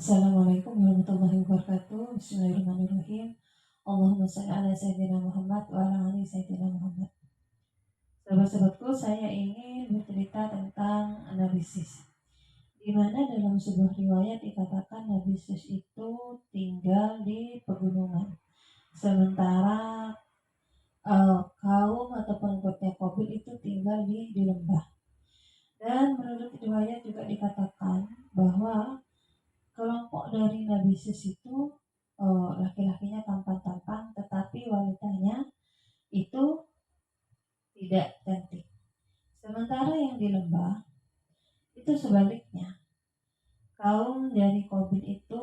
Assalamualaikum warahmatullahi wabarakatuh. Bismillahirrahmanirrahim. Allahumma shalli ala sayyidina Muhammad wa ala ali sayyidina Muhammad. Sahabat-sahabatku, saya ingin bercerita tentang Nabi Sis. Di mana dalam sebuah riwayat dikatakan Nabi Sis itu tinggal di pegunungan. Sementara kaum atau pengikutnya Qabil itu tinggal di lembah. Dan menurut riwayat juga dikatakan bahwa kelompok dari Nabi Sis itu laki-lakinya tampan-tampan, tetapi wanitanya itu tidak cantik. Sementara yang di lembah itu sebaliknya. Kaum dari Qabil itu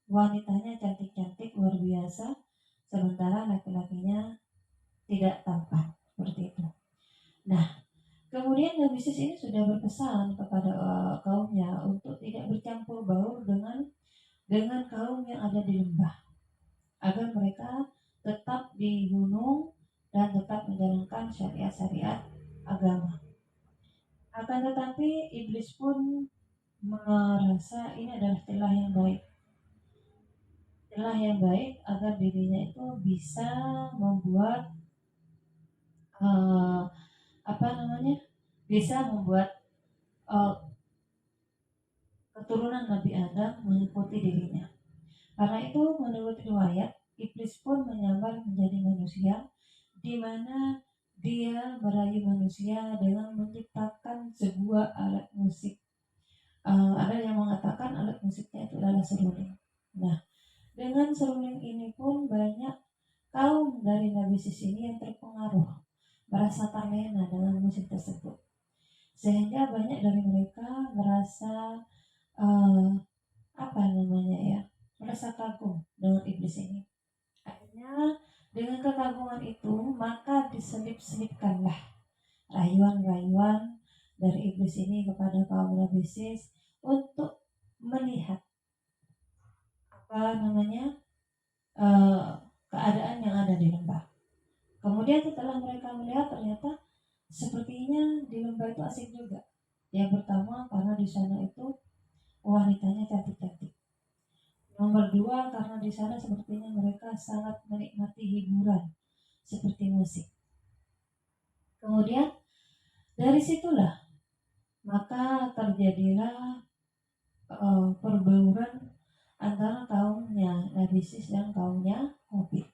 wanitanya cantik-cantik luar biasa, sementara laki-lakinya tidak tampan seperti itu. Nah, kemudian Nabi Sis ini sudah berpesan kepada kaumnya untuk tidak bercampur baur dengan kaum yang ada di lembah, agar mereka tetap di gunung dan tetap menjalankan syariat-syariat agama. Akan tetapi iblis pun merasa ini adalah celah yang baik agar dirinya itu bisa membuat uh, apa namanya bisa membuat uh, keturunan Nabi Adam mengikuti dirinya. Karena itu menurut riwayat iblis pun menyamar menjadi manusia, di mana dia merayu manusia dengan menciptakan sebuah alat musik. Ada yang mengatakan alat musiknya itu adalah seruling. Nah, dengan seruling ini pun banyak kaum dari Nabi Sis ini yang terpengaruh, merasa terlena dengan musik tersebut, sehingga banyak dari mereka merasa uh, apa namanya ya, merasa kagum dengan iblis ini. Akhirnya dengan kekaguman itu maka diselip-selipkanlah rayuan-rayuan dari iblis ini kepada kaum Nabi Sis untuk melihat apa namanya uh, keadaan yang ada di lembah. Kemudian setelah mereka melihat ternyata sepertinya di lembah itu asik juga. Yang pertama karena di sana itu wanitanya cantik-cantik. Nomor dua, karena di sana sepertinya mereka sangat menikmati hiburan seperti musik. Kemudian dari situlah maka terjadilah perbauran antara kaumnya Nabi Sis dan kaumnya Qabil.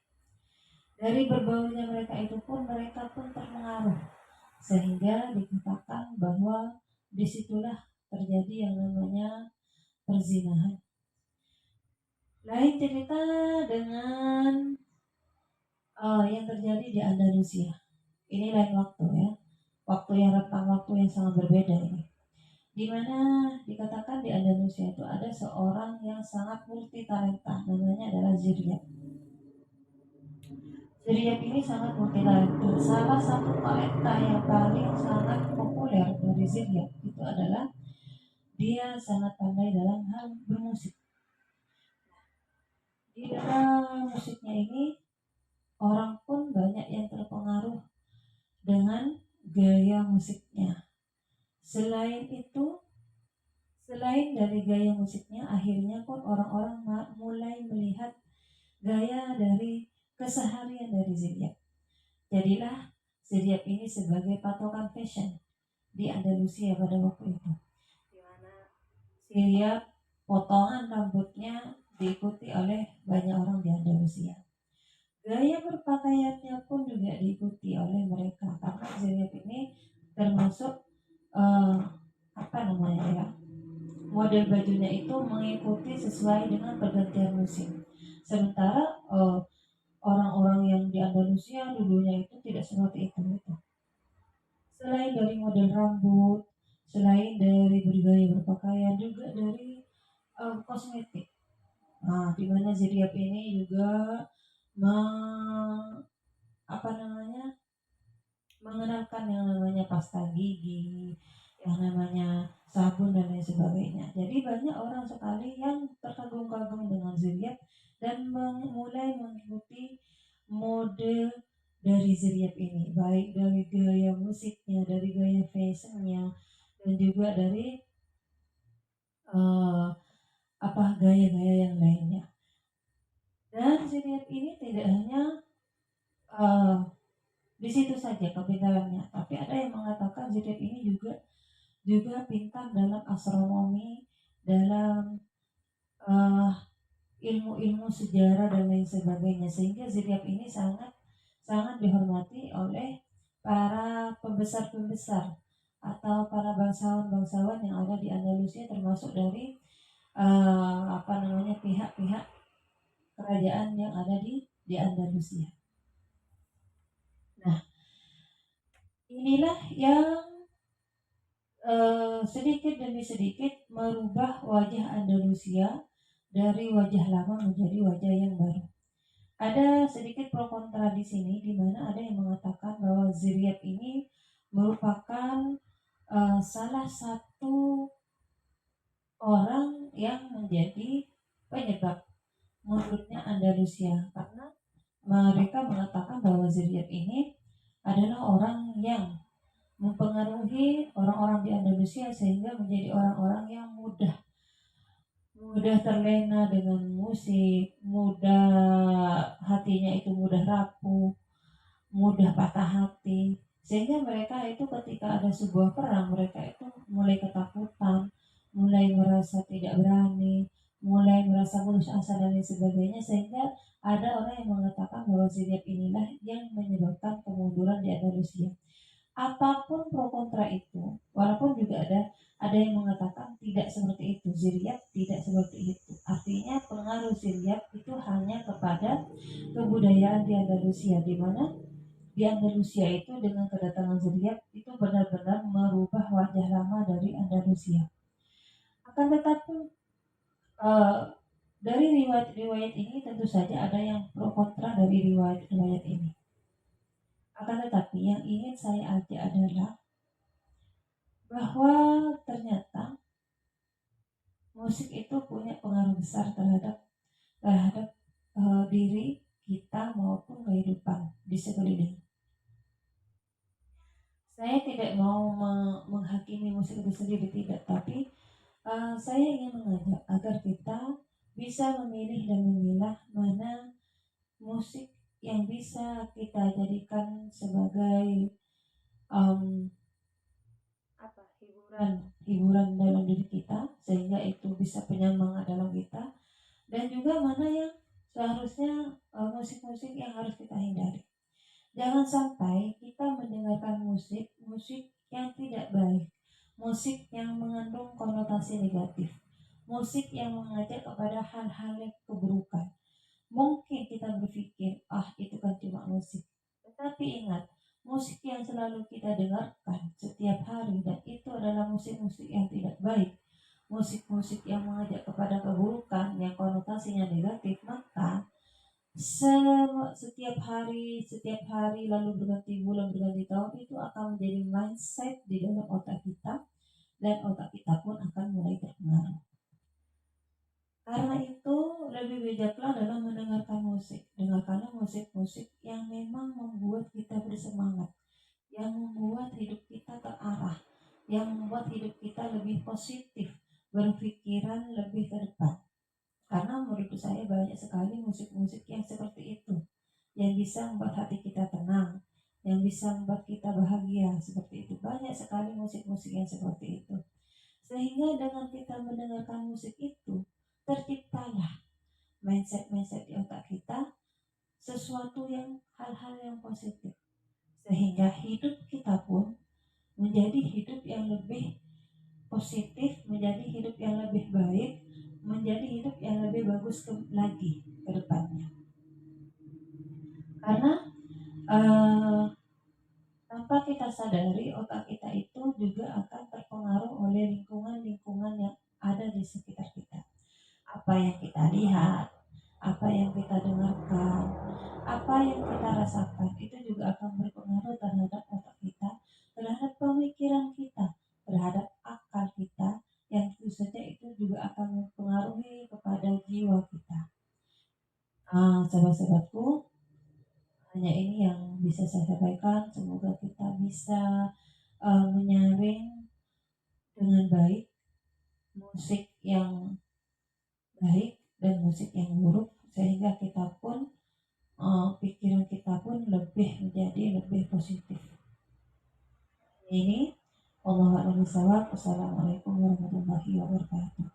Dari berbaurnya mereka itu pun mereka pun terpengaruh, sehingga dikatakan bahwa disitulah terjadi yang namanya perzinahan. Lain cerita dengan yang terjadi di Andalusia. Ini lain waktu ya, waktu yang rentang waktu yang sangat berbeda ini. Di mana dikatakan di Andalusia itu ada seorang yang sangat multi talenta, namanya adalah Ziryat. Ziryat ini sangat multi talenta. Salah satu talenta yang paling sangat populer dari Ziryat itu adalah dia sangat pandai dalam hal bermusik. Di dalam musiknya ini orang pun banyak yang terpengaruh dengan gaya musiknya. Selain itu, selain dari gaya musiknya, akhirnya pun orang-orang mulai melihat gaya dari keseharian dari Ziryat. Jadilah Ziryat ini sebagai patokan fashion di Andalusia pada waktu itu. Di mana Ziryat potongan rambutnya diikuti oleh banyak orang di Andalusia. Gaya berpakaiannya pun juga diikuti oleh mereka karena Ziryat ini termasuk uh, apa namanya ya, model bajunya itu mengikuti sesuai dengan pergantian musim. Sementara orang-orang yang di Andalusia dulunya itu tidak seperti itu. Selain dari model rambut, selain dari bergaya berpakaian, juga dari kosmetik. Nah, di mana Ziryat ini juga apa namanya mengenalkan yang namanya pasta gigi, yang namanya sabun dan lain sebagainya. Jadi banyak orang sekali yang terkagum-kagum dengan Ziryat dan mulai mengikuti mode dari Ziryat ini, baik dari gaya musiknya, dari gaya fashionnya, dan juga dari uh, gaya-gaya yang lainnya. Dan zodiak ini tidak hanya uh, di situ saja kepintarannya, tapi ada yang mengatakan zodiak ini juga pintar dalam astronomi, dalam uh, ilmu-ilmu sejarah dan lain sebagainya, sehingga zodiak ini sangat sangat dihormati oleh para pembesar-pembesar atau para bangsawan-bangsawan yang ada di Andalusia, termasuk dari pihak-pihak kerajaan yang ada di Andalusia. Nah, inilah yang sedikit demi sedikit merubah wajah Andalusia dari wajah lama menjadi wajah yang baru. Ada sedikit pro kontra di sini, di mana ada yang mengatakan bahwa Zuriat ini merupakan salah satu orang yang menjadi penyebab mundurnya Andalusia, karena mereka mengatakan bahwa Zuriat ini adalah orang yang mempengaruhi orang-orang di Andalusia sehingga menjadi orang-orang yang mudah terlena dengan musik, hatinya itu mudah rapuh, mudah patah hati, sehingga mereka itu ketika ada sebuah perang, mereka itu mulai ketakutan, mulai merasa tidak berani, mulai merasa putus asa dan lain sebagainya, sehingga ada orang yang mengatakan bahwa zodiak inilah yang menyebabkan kemunduran di Andalusia. Apapun pro kontra itu, walaupun juga ada yang mengatakan tidak seperti itu, zodiak tidak seperti itu. Artinya pengaruh zodiak itu hanya kepada kebudayaan di Andalusia, di mana di Andalusia itu dengan kedatangan zodiak itu benar-benar merubah wajah lama dari Andalusia. Akan tetapi uh, dari riwayat-riwayat ini tentu saja ada yang pro kontra dari riwayat-riwayat ini. Akan tetapi yang ingin saya ajak adalah bahwa ternyata musik itu punya pengaruh besar terhadap diri kita maupun kehidupan di sekeliling. Saya tidak mau menghakimi musik itu sendiri, tidak, tapi saya ingin mengajak agar kita bisa memilih dan memilah mana musik yang bisa kita jadikan sebagai hiburan dalam diri kita, sehingga itu bisa penyemangat dalam kita, dan juga mana yang seharusnya musik-musik yang harus kita hindari. Jangan sampai kita mendengarkan musik yang tidak baik, musik yang mengandung konotasi negatif, musik yang mengajak kepada hal-hal yang keburukan. Mungkin kita berpikir, itu kan cuma musik. Tetapi ingat, musik yang selalu kita dengarkan setiap hari dan itu adalah musik-musik yang tidak baik, musik-musik yang mengajak kepada keburukan yang konotasinya negatif, maka setiap hari lalu berganti bulan berganti tahun itu akan menjadi mindset di dalam otak kita, dan otak kita pun akan mulai terpengaruh. Karena itu lebih bijaklah dalam mendengarkan musik. Dengarkanlah musik-musik yang memang membuat kita bersemangat, yang membuat hidup kita terarah, yang membuat hidup kita lebih positif, berpikiran lebih ke depan. Karena menurut saya banyak sekali musik-musik yang seperti itu, yang bisa membuat hati kita tenang, yang bisa membuat kita bahagia, seperti itu. Banyak sekali musik-musik yang seperti itu. Sehingga dengan kita mendengarkan musik itu, terciptalah mindset-mindset di otak kita, sesuatu yang hal-hal yang positif. Sehingga hidup kita pun menjadi hidup yang lebih positif, menjadi hidup yang lebih baik, menjadi hidup yang lebih bagus lagi ke depannya. Karena tanpa kita sadari, otak kita itu juga akan terpengaruh oleh lingkungan-lingkungan yang ada di sekitar kita. Apa yang kita lihat, apa yang kita dengarkan, apa yang kita rasakan, itu juga akan berpengaruh terhadap otak kita, terhadap pemikiran kita, terhadap akal kita, yang tentu saja itu juga akan mempengaruhi kepada jiwa kita. Sahabat-sahabatku, hanya ini yang bisa saya sampaikan. Semoga kita bisa menyaring dengan baik musik yang baik dan musik yang buruk, sehingga kita pun pikiran kita pun menjadi lebih positif. Ini Allah a'lam bishawab. Wassalamualaikum warahmatullahi wabarakatuh.